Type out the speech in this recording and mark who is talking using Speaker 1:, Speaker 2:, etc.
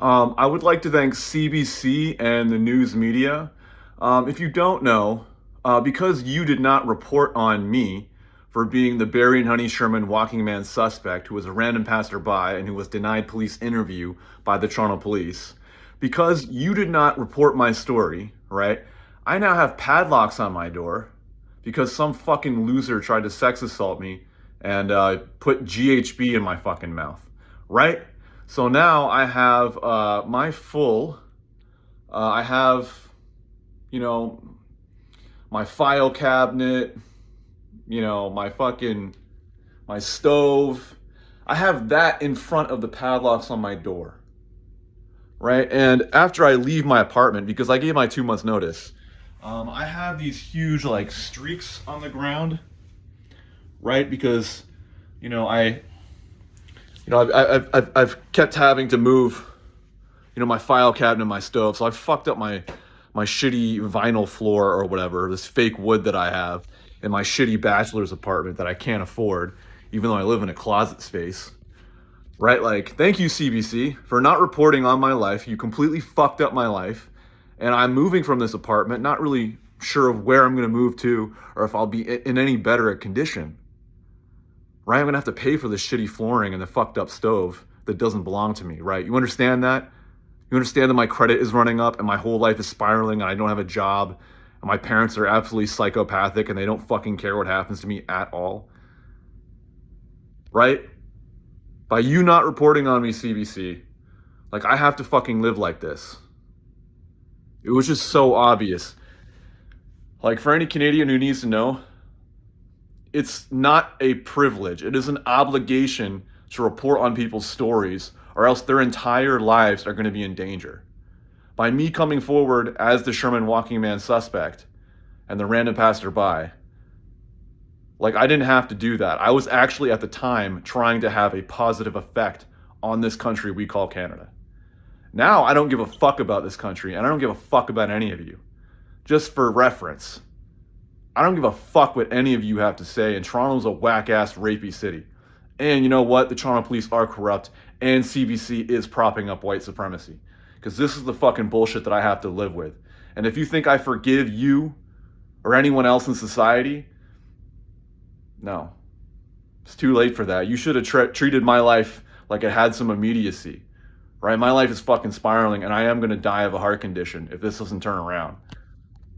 Speaker 1: I would like to thank CBC and the news media. If you don't know, because you did not report on me for being the Barry and Honey Sherman walking man suspect who was a random passerby and who was denied police interview by the Toronto police, because you did not report my story, right? I now have padlocks on my door because some fucking loser tried to sex assault me and put GHB in my fucking mouth, right? So now I have my full, I have, you know, my file cabinet, my stove. I have that in front of the padlocks on my door, right? And after I leave my apartment, because I gave my 2 months notice, I have these huge like streaks on the ground, right? Because, I've kept having to move, my file cabinet and my stove. So I've fucked up my shitty vinyl floor or whatever, this fake wood that I have in my shitty bachelor's apartment that I can't afford, even though I live in a closet space. Right? Like, thank you, CBC, for not reporting on my life. You completely fucked up my life. And I'm moving from this apartment, not really sure of where I'm going to move to or if I'll be in any better condition. Right? I'm going to have to pay for the shitty flooring and the fucked up stove that doesn't belong to me, right? You understand that? You understand that my credit is running up and my whole life is spiraling and I don't have a job and my parents are absolutely psychopathic and they don't fucking care what happens to me at all? Right? By you not reporting on me, CBC, like I have to fucking live like this. It was just so obvious. Like, for any Canadian who needs to know, it's not a privilege. It is an obligation to report on people's stories, or else their entire lives are going to be in danger. By me coming forward as the Sherman walking man suspect and the random passerby, like, I didn't have to do that. I was actually at the time trying to have a positive effect on this country we call Canada. Now I don't give a fuck about this country, and I don't give a fuck about any of you. Just for reference, I don't give a fuck what any of you have to say, and Toronto's a whack-ass rapey city. And you know what? The Toronto police are corrupt, and CBC is propping up white supremacy. Because this is the fucking bullshit that I have to live with. And if you think I forgive you or anyone else in society, no. It's too late for that. You should have treated my life like it had some immediacy. Right? My life is fucking spiraling, and I am going to die of a heart condition if this doesn't turn around.